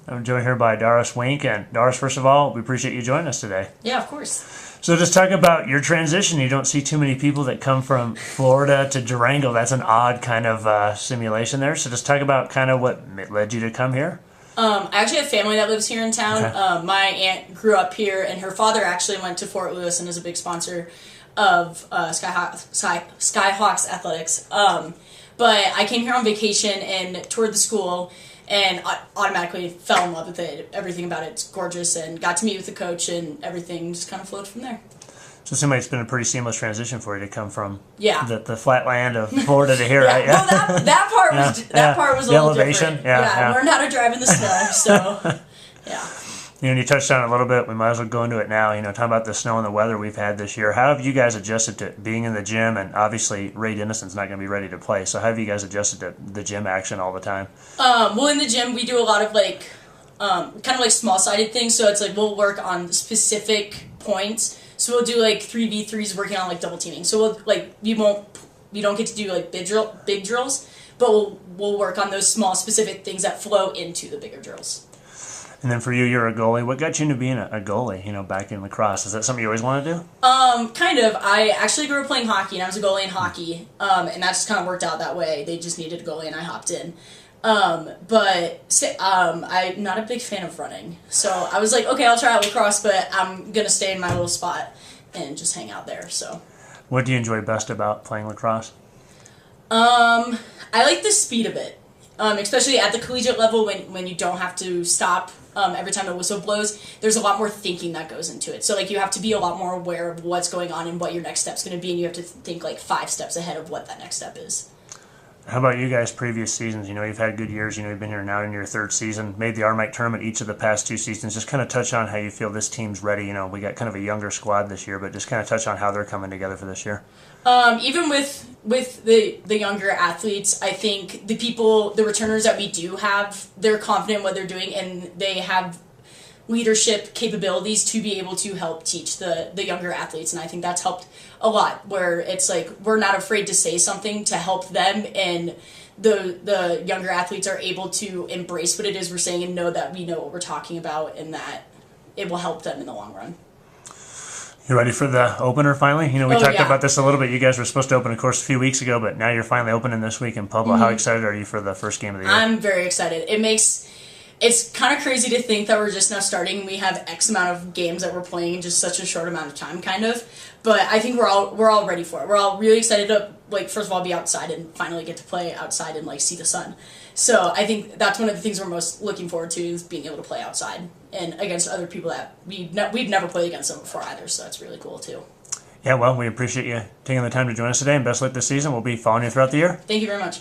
I'm joined here by Doris Wienk. And Doris, first of all, we appreciate you joining us today. Yeah, of course. So just talk about your transition. You don't see too many people that come from Florida to Durango. That's an odd kind of simulation there. So just talk about kind of what led you to come here. I actually have family that lives here in town. Okay. My aunt grew up here, and her father actually went to Fort Lewis and is a big sponsor of Skyhawks athletics. But I came here on vacation and toured the school, and I automatically fell in love with it. Everything about it's gorgeous, and got to meet with the coach, and everything just kind of flowed from there. So it seems like it's been a pretty seamless transition for you to come from the flat land of Florida to here, right? Yeah. Well, that part was a little elevation. different. I learned how to drive in the snow, so yeah. You touched on it a little bit. We might as well go into it now. Talking about the snow and the weather we've had this year. How have you guys adjusted to being in the gym? And obviously, Ray Dennison's not going to be ready to play. So how have you guys adjusted to the gym action all the time? Well, in the gym, we do a lot of kind of like small-sided things. So it's like we'll work on specific points. So we'll do like 3v3s working on like double teaming. So we don't get to do like big drills, but we'll work on those small specific things that flow into the bigger drills. And then for you, you're a goalie. What got you into being a goalie, back in lacrosse? Is that something you always wanted to do? Kind of. I actually grew up playing hockey, and I was a goalie in hockey. And that just kind of worked out that way. They just needed a goalie, and I hopped in. But I'm not a big fan of running. So I was like, okay, I'll try out lacrosse, but I'm going to stay in my little spot and just hang out there. So, what do you enjoy best about playing lacrosse? I like the speed of it. Especially at the collegiate level when you don't have to stop every time the whistle blows, there's a lot more thinking that goes into it. So you have to be a lot more aware of what's going on and what your next step's going to be, and you have to think 5 steps ahead of what that next step is. How about you guys' previous seasons? You've had good years. You've been here now in your 3rd season. Made the RMAC tournament each of the past 2 seasons. Just kind of touch on how you feel this team's ready. We got kind of a younger squad this year, but just kind of touch on how they're coming together for this year. Even with the younger athletes, I think the returners that we do have, they're confident in what they're doing, and they have leadership capabilities to be able to help teach the younger athletes, and I think that's helped a lot, where it's we're not afraid to say something to help them, and the younger athletes are able to embrace what it is we're saying and know that we know what we're talking about and that it will help them in the long run. You ready for the opener finally? We talked about this a little bit. You guys were supposed to open, of course, a few weeks ago, but now you're finally opening this week in Pueblo. How excited are you for the first game of the year? I'm very excited. It's kind of crazy to think that we're just now starting. We have X amount of games that we're playing in just such a short amount of time, kind of. But I think we're all ready for it. We're all really excited to, first of all, be outside and finally get to play outside and, see the sun. So I think that's one of the things we're most looking forward to, is being able to play outside and against other people that we've never played against them before either. So that's really cool, too. Yeah, well, we appreciate you taking the time to join us today, and best luck this season. We'll be following you throughout the year. Thank you very much.